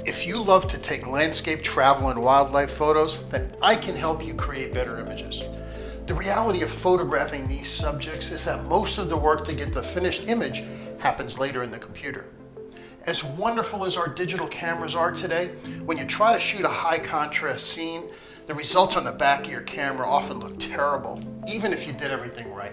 If you love to take landscape, travel, and wildlife photos, then I can help you create better images. The reality of photographing these subjects is that most of the work to get the finished image happens later in the computer. As wonderful as our digital cameras are today, when you try to shoot a high contrast scene, the results on the back of your camera often look terrible, even if you did everything right.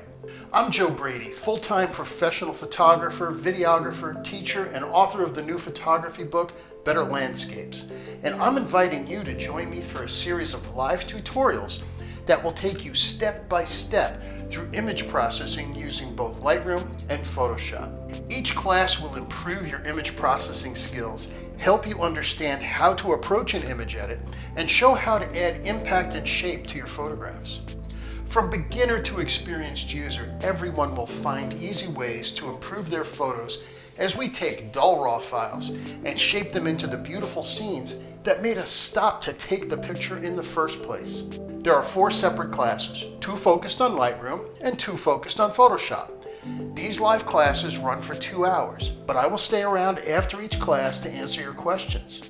I'm Joe Brady, full-time professional photographer, videographer, teacher, and author of the new photography book, Better Landscapes. And I'm inviting you to join me for a series of live tutorials that will take you step by step through image processing using both Lightroom and Photoshop. Each class will improve your image processing skills, help you understand how to approach an image edit, and show how to add impact and shape to your photographs. From beginner to experienced user, everyone will find easy ways to improve their photos as we take dull raw files and shape them into the beautiful scenes that made us stop to take the picture in the first place. There are 4 separate classes, 2 focused on Lightroom and 2 focused on Photoshop. These live classes run for 2 hours, but I will stay around after each class to answer your questions.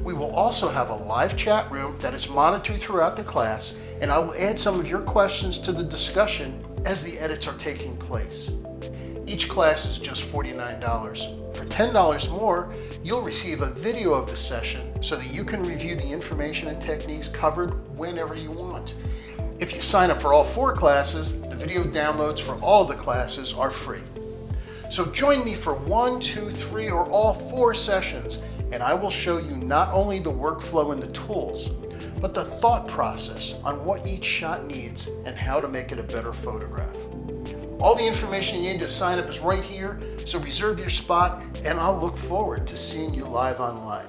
We will also have a live chat room that is monitored throughout the class, and I will add some of your questions to the discussion as the edits are taking place. Each class is just $49. For $10 more, you'll receive a video of the session so that you can review the information and techniques covered whenever you want. If you sign up for all 4 classes, the video downloads for all of the classes are free. So join me for 1, 2, 3, or all 4 sessions, and I will show you not only the workflow and the tools, but the thought process on what each shot needs and how to make it a better photograph. All the information you need to sign up is right here, so reserve your spot, and I'll look forward to seeing you live online.